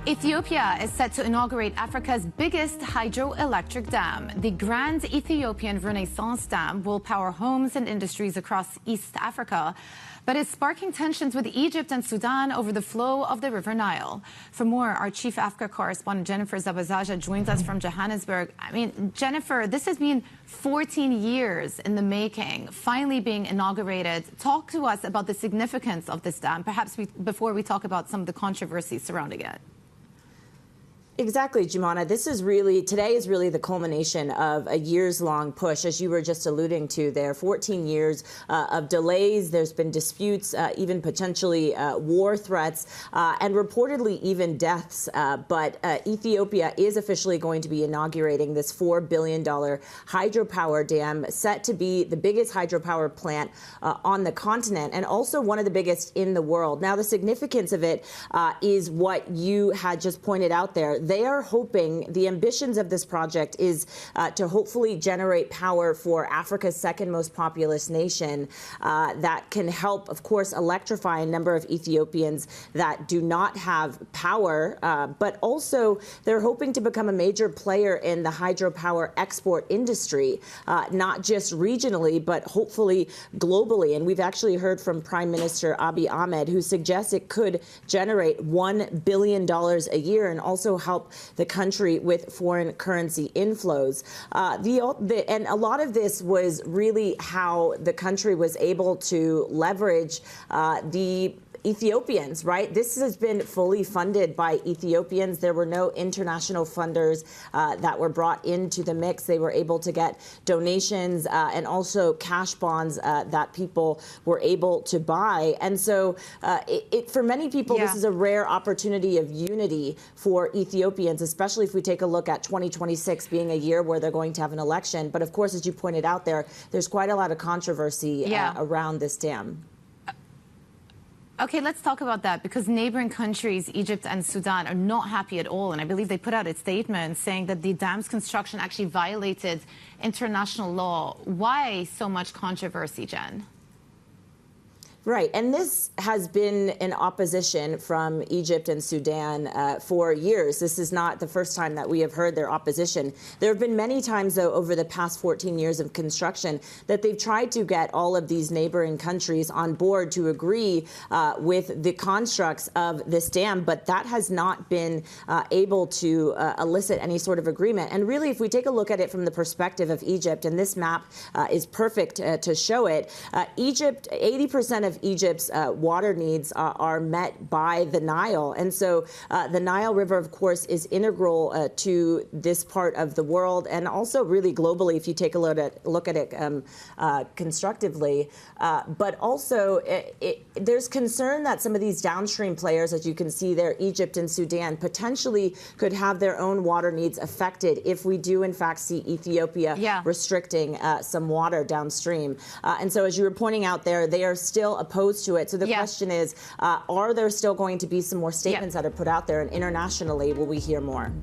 Ethiopia is set to inaugurate Africa's biggest hydroelectric dam. The Grand Ethiopian Renaissance Dam will power homes and industries across East Africa, but it's sparking tensions with Egypt and Sudan over the flow of the River Nile. For more, our chief Africa correspondent Jennifer Zabazaja joins us from Johannesburg. Jennifer, this has been 14 years in the making, finally being inaugurated. Talk to us about the significance of this dam, perhaps before we talk about some of the controversies surrounding it. Exactly, Jumana. Today is really the culmination of a years-long push, as you were just alluding to there. 14 years of delays. There's been disputes, even potentially war threats, and reportedly even deaths. But Ethiopia is officially going to be inaugurating this $4 billion hydropower dam, set to be the biggest hydropower plant on the continent and also one of the biggest in the world. Now, the significance of it is what you had just pointed out there. They are hoping, the ambitions of this project is to hopefully generate power for Africa's second most populous nation that can help, of course, electrify a number of Ethiopians that do not have power. But also, they're hoping to become a major player in the hydropower export industry, not just regionally, but hopefully globally. And we've actually heard from Prime Minister Abiy Ahmed, who suggests it could generate $1 billion a year and also help the country with foreign currency inflows. And a lot of this was really how the country was able to leverage the Ethiopians, right? This has been fully funded by Ethiopians. There were no international funders that were brought into the mix. They were able to get donations and also cash bonds that people were able to buy. And so for many people, this is a rare opportunity of unity for Ethiopians, especially if we take a look at 2026 being a year where they're going to have an election. But of course, as you pointed out there's quite a lot of controversy around this dam. Okay, let's talk about that, because neighboring countries, Egypt and Sudan, are not happy at all. And I believe they put out a statement saying that the dam's construction actually violated international law. Why so much controversy, Jen? Right. And this has been an opposition from Egypt and Sudan for years. This is not the first time that we have heard their opposition. There have been many times, though, over the past 14 years of construction that they've tried to get all of these neighboring countries on board to agree with the constructs of this dam. But that has not been able to elicit any sort of agreement. And really, if we take a look at it from the perspective of Egypt, and this map is perfect to show it, Egypt, 80% of Egypt's water needs are met by the Nile. And so the Nile River, of course, is integral to this part of the world and also really globally if you take a look at it constructively. But also there's concern that some of these downstream players, as you can see there, Egypt and Sudan, potentially could have their own water needs affected if we do, in fact, see Ethiopia restricting some water downstream. And so as you were pointing out there, they are still opposed to it. So the question is, are there still going to be some more statements that are put out there, and internationally will we hear more?